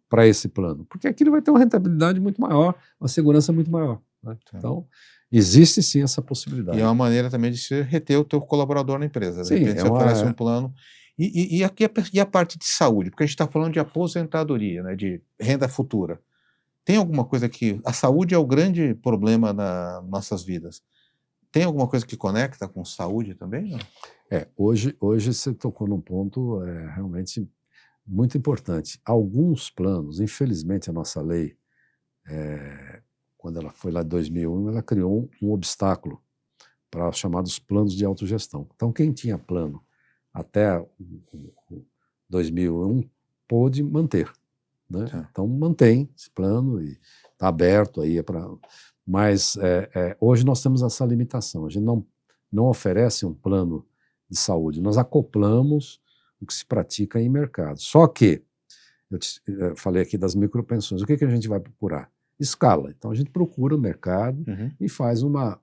para esse plano? Porque aquilo vai ter uma rentabilidade muito maior, uma segurança muito maior. Né? Então, existe sim essa possibilidade. E é uma maneira também de se reter o teu colaborador na empresa. Sim, de repente você oferece um plano. E a parte de saúde? Porque a gente está falando de aposentadoria, né, de renda futura. Tem alguma coisa que... A saúde é o grande problema nas nossas vidas. Tem alguma coisa que conecta com saúde também? Não? Hoje você tocou num ponto realmente muito importante. Alguns planos, infelizmente a nossa lei quando ela foi lá em 2001, ela criou um obstáculo para os chamados planos de autogestão. Então, quem tinha plano até 2001 pôde manter, né? Então, mantém esse plano e está aberto aí mas hoje nós temos essa limitação. A gente não oferece um plano de saúde, nós acoplamos o que se pratica em mercado. Só que, eu falei aqui das micropensões, o que a gente vai procurar? Escala. Então, a gente procura o mercado e faz uma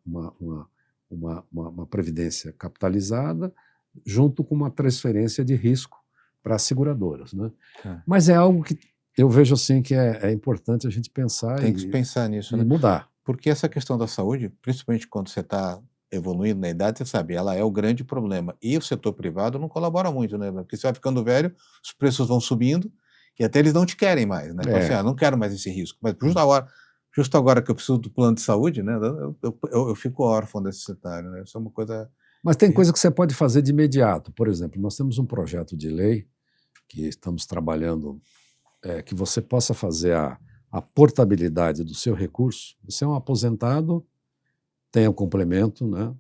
previdência capitalizada junto com uma transferência de risco para as seguradoras, né? Mas é algo que eu vejo assim que é importante a gente pensar Tem que pensar nisso, né? Mudar. Porque essa questão da saúde, principalmente quando você está evoluindo na idade, você sabe, ela é o grande problema. E o setor privado não colabora muito, né? Porque você vai ficando velho, os preços vão subindo e até eles não te querem mais, né? Assim, não quero mais esse risco. Mas justo agora que eu preciso do plano de saúde, né? Eu fico órfão desse cenário, né? Isso é uma coisa... Mas tem coisa que você pode fazer de imediato. Por exemplo, nós temos um projeto de lei que estamos trabalhando, que você possa fazer a portabilidade do seu recurso. Você é um aposentado, tem um complemento, né?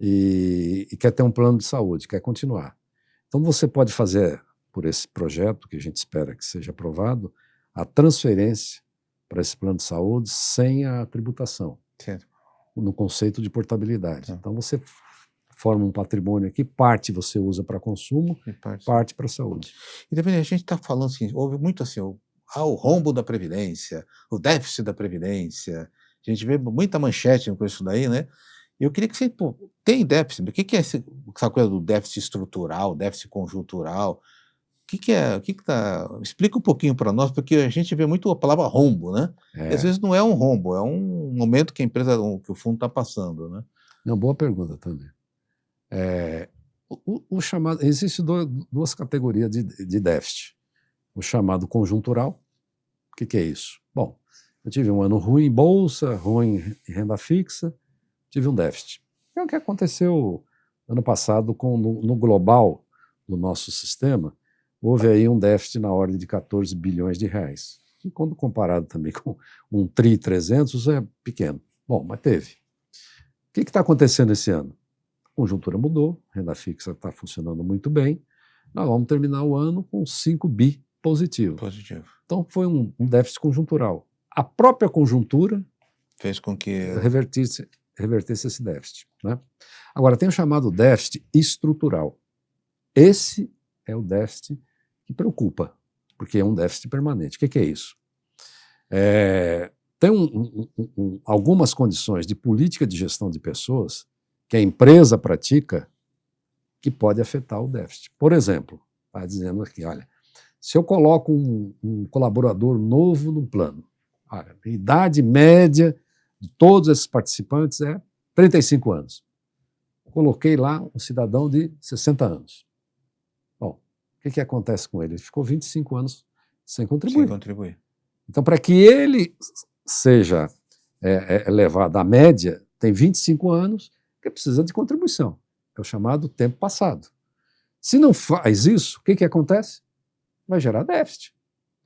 E quer ter um plano de saúde, quer continuar. Então você pode fazer, por esse projeto, que a gente espera que seja aprovado, a transferência para esse plano de saúde sem a tributação, no conceito de portabilidade. Então você forma um patrimônio aqui, parte você usa para consumo, parte para saúde. E a gente está falando assim, houve muito assim, o rombo da Previdência, o déficit da Previdência, a gente vê muita manchete com isso daí, né? Eu queria que você, tem déficit, o que é essa coisa do déficit estrutural, déficit conjuntural? O que é? Explica um pouquinho para nós, porque a gente vê muito a palavra rombo, né? E às vezes não é um rombo, é um momento que que o fundo está passando, né? Não, boa pergunta também. Existem duas categorias de déficit. O chamado conjuntural. O que é isso? Bom, eu tive um ano ruim em bolsa, ruim em renda fixa, tive um déficit. É o que aconteceu ano passado no global do nosso sistema. Houve aí um déficit na ordem de 14 bilhões de reais. E quando comparado também com um TRI 300, é pequeno. Bom, mas teve. O que está acontecendo esse ano? A conjuntura mudou, a renda fixa está funcionando muito bem. Nós vamos terminar o ano com 5 bi positivo. Então foi um déficit conjuntural. A própria conjuntura fez com que revertesse esse déficit, né? Agora, tem o chamado déficit estrutural. Esse é o déficit que preocupa, porque é um déficit permanente. O que é isso? Tem algumas condições de política de gestão de pessoas que a empresa pratica que pode afetar o déficit. Por exemplo, está dizendo aqui, olha, se eu coloco um colaborador novo no plano, olha, a idade média de todos esses participantes é 35 anos. Coloquei lá um cidadão de 60 anos. Bom, o que acontece com ele? Ele ficou 25 anos sem contribuir. Então, para que ele seja levado à média, tem 25 anos que precisa de contribuição. É o chamado tempo passado. Se não faz isso, o que acontece? Vai gerar déficit.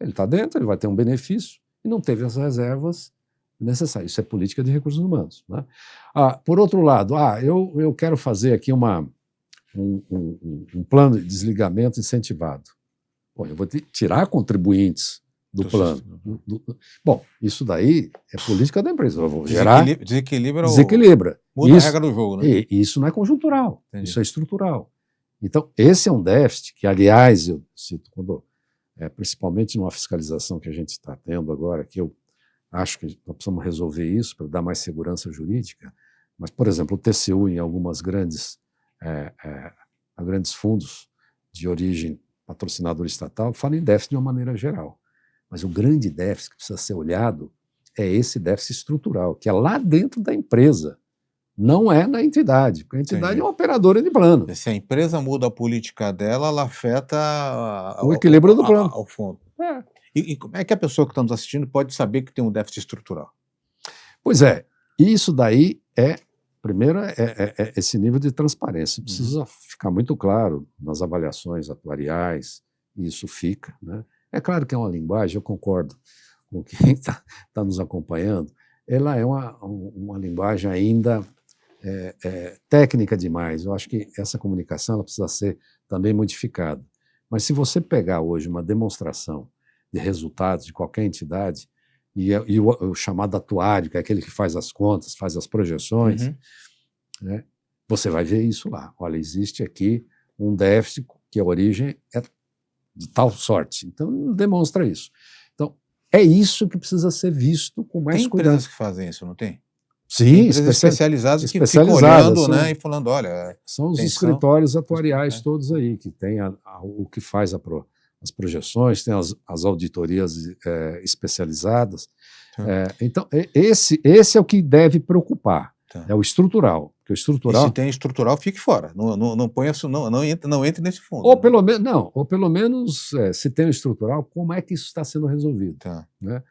Ele está dentro, ele vai ter um benefício e não teve as reservas necessárias. Isso é política de recursos humanos, né? Por outro lado, eu quero fazer aqui um plano de desligamento incentivado. Bom, eu vou tirar contribuintes do plano. Bom, isso daí é política da empresa. Eu vou gerar... Desequilibra. Muda a regra do jogo, né? E isso não é conjuntural, isso é estrutural. Então, esse é um déficit que, aliás, eu cito principalmente numa fiscalização que a gente está tendo agora, que eu acho que nós precisamos resolver isso para dar mais segurança jurídica. Mas, por exemplo, o TCU, em algumas grandes fundos de origem patrocinadora estatal, fala em déficit de uma maneira geral. Mas o grande déficit que precisa ser olhado é esse déficit estrutural, que é lá dentro da empresa, não é na entidade, porque a entidade é uma operadora de plano. Se a empresa muda a política dela, ela afeta o equilíbrio do plano. Ao fundo. E como é que a pessoa que está nos assistindo pode saber que tem um déficit estrutural? Pois isso daí primeiro, esse nível de transparência. Precisa ficar muito claro nas avaliações atuariais, e isso fica, né? É claro que é uma linguagem, eu concordo. com quem está nos acompanhando, ela é uma linguagem ainda técnica demais. Eu acho que essa comunicação ela precisa ser também modificada. Mas se você pegar hoje uma demonstração de resultados de qualquer entidade, e o chamado atuário, que é aquele que faz as contas, faz as projeções, né, você vai ver isso lá. Olha, existe aqui um déficit que a origem é de tal sorte. Então, demonstra isso. Então, é isso que precisa ser visto com mais cuidado. Tem empresas que fazem isso, não tem? Sim, tem empresas especializadas que ficam olhando, né, e falando, olha... São os escritórios atuariais todos aí, que tem o que faz as projeções, tem as auditorias especializadas. Então, esse é o que deve preocupar, é o estrutural. Porque o estrutural... E se tem estrutural, fique fora, não entre nesse fundo. Ou pelo menos, se tem o estrutural, como é que isso está sendo resolvido? Né?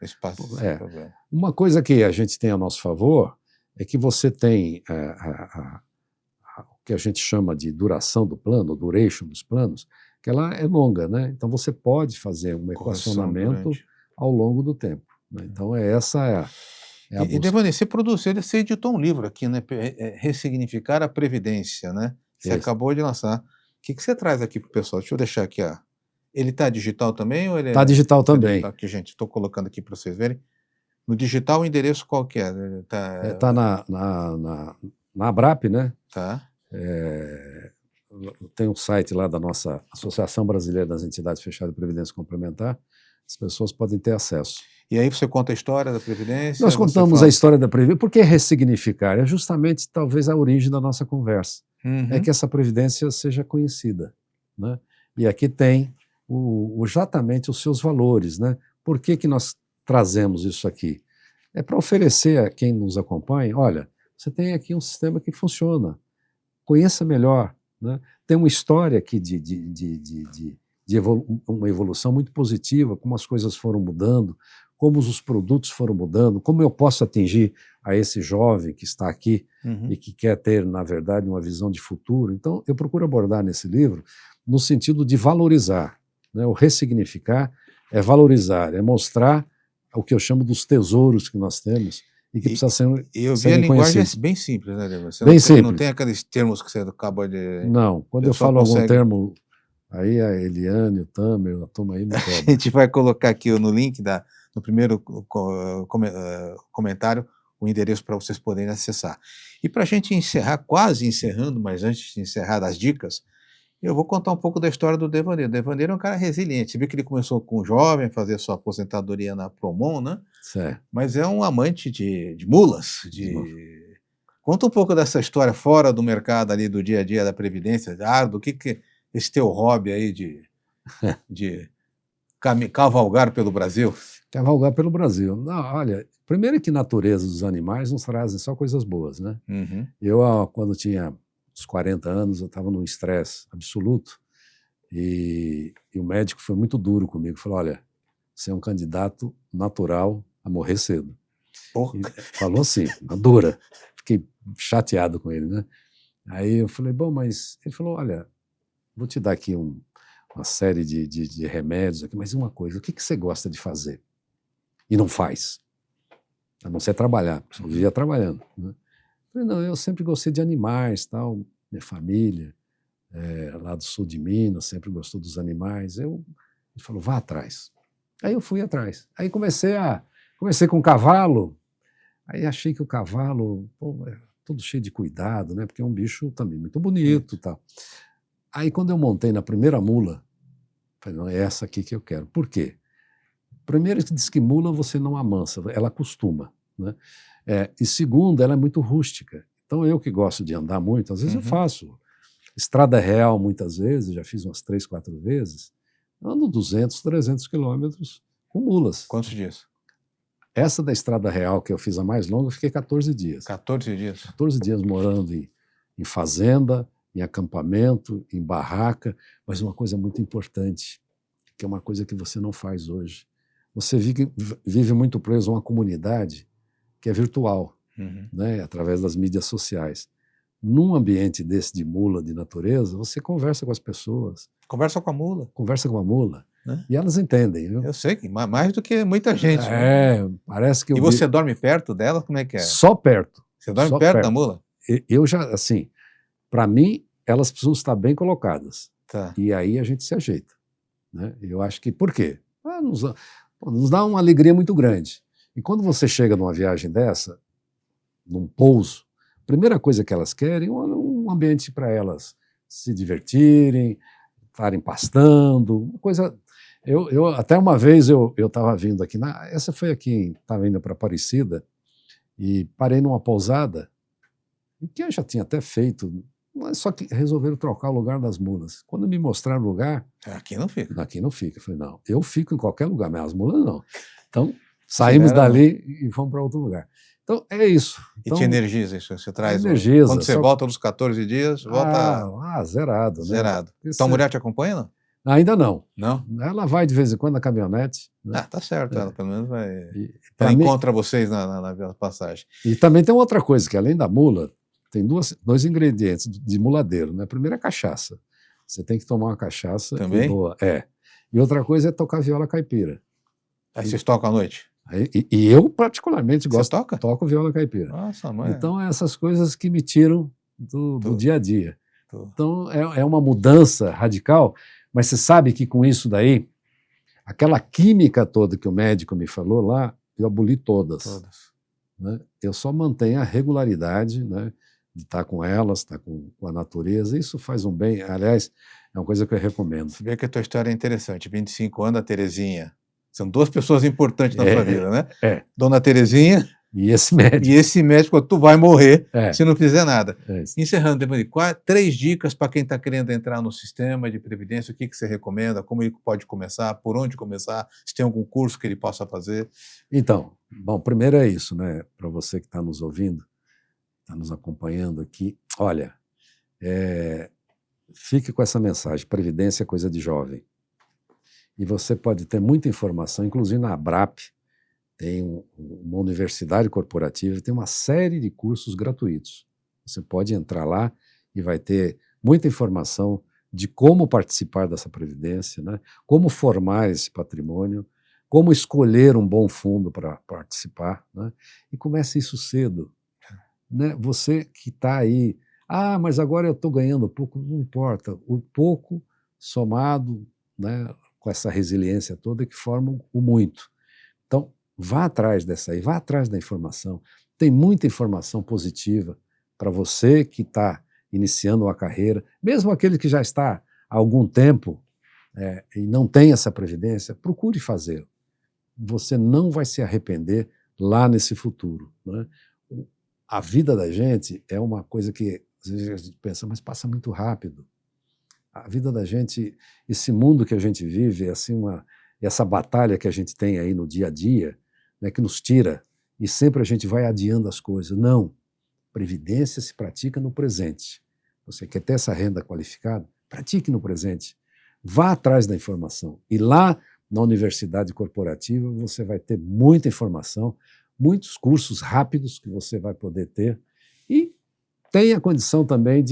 Uma coisa que a gente tem a nosso favor é que você tem o que a gente chama de duração do plano, duration dos planos, que ela é longa, né? Então você pode fazer um equacionamento ao longo do tempo. Né? Então essa é a busca. E Devaney, você editou um livro aqui, né? Ressignificar a Previdência, né? Você acabou de lançar. O que você traz aqui para o pessoal? Deixa eu deixar aqui, ó. Ele está digital também? Está digital também. Tá aqui, gente, estou colocando aqui para vocês verem. No digital, o endereço qual que é? Está na Abrap, né? Tá. Tem um site lá da nossa Associação Brasileira das Entidades Fechadas de Previdência Complementar, as pessoas podem ter acesso. E aí você conta a história da Previdência? Nós contamos a história da Previdência. Por que ressignificar? É justamente, talvez, a origem da nossa conversa. É que essa Previdência seja conhecida. Né? E aqui tem exatamente os seus valores. Né? Por que nós trazemos isso aqui? É para oferecer a quem nos acompanha, olha, você tem aqui um sistema que funciona, conheça melhor, né? Tem uma história aqui uma evolução muito positiva, como as coisas foram mudando, como os produtos foram mudando, como eu posso atingir a esse jovem que está aqui e que quer ter, na verdade, uma visão de futuro. Então, eu procuro abordar nesse livro no sentido de valorizar, né? O ressignificar é valorizar, é mostrar o que eu chamo dos tesouros que nós temos e que precisa ser. E eu vi a linguagem bem simples, né, Devaney? Bem simples. Não tem aqueles termos que você acaba de. Não, quando eu falo algum termo, aí a Eliane, o Tamer, a turma aí me cobra. A gente vai colocar aqui no link, no primeiro comentário, o endereço para vocês poderem acessar. E para a gente encerrar, quase encerrando, mas antes de encerrar das dicas, eu vou contar um pouco da história do Devaney. O Devaney é um cara resiliente. Você viu que ele começou com um jovem a fazer sua aposentadoria na Promon, né? Certo. Mas é um amante de mulas. Conta um pouco dessa história fora do mercado ali, do dia a dia da Previdência. Do que esse teu hobby aí de cavalgar pelo Brasil? Cavalgar pelo Brasil. Não, olha, primeiro que a natureza dos animais nos trazem só coisas boas, né? Eu, quando tinha uns 40 anos, eu estava num estresse absoluto e o médico foi muito duro comigo. Falou, olha, você é um candidato natural a morrer cedo. Falou assim, dura. Fiquei chateado com ele, né? Aí eu falei, bom, mas... Ele falou, olha, vou te dar aqui uma série de remédios aqui, mas uma coisa, o que você gosta de fazer e não faz? A não ser trabalhar, eu vivia trabalhando, né? Falei, não, eu sempre gostei de animais, tal, minha família, lá do sul de Minas, sempre gostou dos animais. Ele falou, vá atrás. Aí eu fui atrás. Aí comecei com o cavalo, aí achei que o cavalo, é todo cheio de cuidado, né? Porque é um bicho também muito bonito, tal. Aí quando eu montei na primeira mula, falei, não, é essa aqui que eu quero. Por quê? Primeiro que diz que mula você não amansa, ela acostuma, né? E segundo, ela é muito rústica. Então eu que gosto de andar muito, às vezes eu faço estrada real muitas vezes, já fiz umas 3, 4 vezes, ando 200, 300 quilômetros com mulas. Quantos dias? Essa da estrada real que eu fiz a mais longa, eu fiquei 14 dias. 14 dias? 14 dias morando em fazenda, em acampamento, em barraca, mas uma coisa muito importante, que é uma coisa que você não faz hoje. Você vive muito preso a uma comunidade que é virtual, né, através das mídias sociais. Num ambiente desse de mula, de natureza, você conversa com as pessoas. Conversa com a mula. Conversa com a mula. né? E elas entendem, viu? Eu sei que mais do que muita gente. Parece que eu E você dorme perto dela? Como é que é? Só perto. Você dorme Só perto da perto. mula? Eu já, assim, para mim, elas precisam estar bem colocadas. Tá. E aí a gente se ajeita, né? Eu acho que, por quê? Nos dá uma alegria muito grande. E quando você chega numa viagem dessa, num pouso, a primeira coisa que elas querem é um ambiente para elas se divertirem, estarem pastando, uma coisa. Até uma vez eu estava vindo aqui, essa foi aqui, estava indo para Aparecida, e parei numa pousada, que eu já tinha até feito, mas só que resolveram trocar o lugar das mulas. Quando me mostraram o lugar... Aqui não fica. Aqui não fica. Eu falei, não, eu fico em qualquer lugar, mas as mulas não. Então, saímos dali e fomos para outro lugar. Então, é isso. Então, e te energiza isso? Você traz energiza. Quando você volta dos 14 dias, volta... zerado. Né? Zerado. Então a mulher te acompanha, não? Ainda não. Não? Ela vai de vez em quando na caminhonete. Né? Tá certo. Ela pelo menos vai... Ela encontra vocês na passagem. E também tem outra coisa, que além da mula, tem dois ingredientes de muladeiro. Né? Primeiro é a cachaça. Você tem que tomar uma cachaça. Também? Boa. E outra coisa é tocar viola caipira. Aí vocês tocam à noite? E eu, particularmente, gosto. Você toca? Toco viola caipira. Nossa, mãe. Então, essas coisas que me tiram do dia a dia. Então, é uma mudança radical, mas você sabe que com isso daí, aquela química toda que o médico me falou lá, eu aboli todas. Né? Eu só mantenho a regularidade, né, de estar com elas, estar com a natureza. Isso faz um bem. Aliás, é uma coisa que eu recomendo. Você vê que a tua história é interessante. 25 anos, a Terezinha. São duas pessoas importantes na sua vida, né? Dona Terezinha e esse médico. E esse médico, tu vai morrer se não fizer nada. Encerrando, Devani, 3 dicas para quem está querendo entrar no sistema de previdência. O que você recomenda? Como ele pode começar? Por onde começar? Se tem algum curso que ele possa fazer? Então, bom, primeiro é isso, né? Para você que está nos ouvindo, está nos acompanhando aqui, olha, fique com essa mensagem: previdência é coisa de jovem. E você pode ter muita informação, inclusive na ABRAP, tem uma universidade corporativa, tem uma série de cursos gratuitos. Você pode entrar lá e vai ter muita informação de como participar dessa previdência, né? Como formar esse patrimônio, como escolher um bom fundo para participar, né? E comece isso cedo. Né? Você que está aí, mas agora eu estou ganhando pouco, não importa. O pouco somado, né, com essa resiliência toda que forma o muito. Então, vá atrás dessa aí, vá atrás da informação. Tem muita informação positiva para você que está iniciando uma carreira, mesmo aquele que já está há algum tempo e não tem essa previdência, procure fazer. Você não vai se arrepender lá nesse futuro. Né? A vida da gente é uma coisa que às vezes a gente pensa, mas passa muito rápido. A vida da gente, esse mundo que a gente vive, assim, essa batalha que a gente tem aí no dia a dia, né, que nos tira, e sempre a gente vai adiando as coisas. Não, previdência se pratica no presente. Você quer ter essa renda qualificada? Pratique no presente. Vá atrás da informação. E lá na universidade corporativa você vai ter muita informação, muitos cursos rápidos que você vai poder ter, e tem a condição também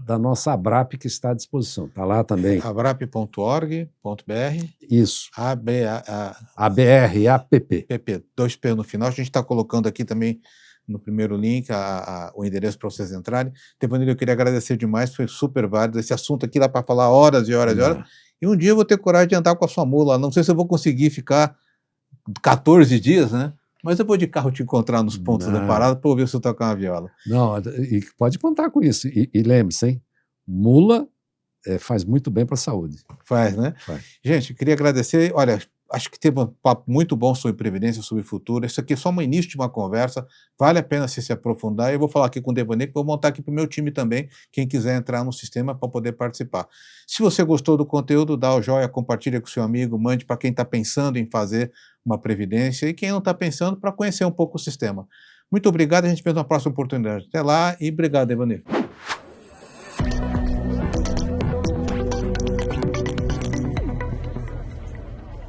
da nossa ABRAP que está à disposição. Está lá também. abrap.org.br. Isso. ABRAPP. 2P no final. A gente está colocando aqui também no primeiro link o endereço para vocês entrarem. Devani, eu queria agradecer demais, foi super válido. Esse assunto aqui dá para falar horas e horas e horas. E um dia eu vou ter coragem de andar com a sua mula. Não sei se eu vou conseguir ficar 14 dias, né? Mas eu vou de carro te encontrar nos pontos da parada para ouvir você tocar uma viola. Não, e pode contar com isso. E lembre-se, hein? Mula faz muito bem para a saúde. Faz, né? Faz. Gente, queria agradecer. Olha, acho que teve um papo muito bom sobre previdência, sobre futuro. Isso aqui é só um início de uma conversa. Vale a pena se aprofundar. Eu vou falar aqui com o Devani, que vou montar aqui para o meu time também, quem quiser entrar no sistema para poder participar. Se você gostou do conteúdo, dá o joia, compartilha com seu amigo, mande para quem está pensando em fazer uma previdência e quem não está pensando, para conhecer um pouco o sistema. Muito obrigado, a gente vê na próxima oportunidade. Até lá e obrigado, Devani.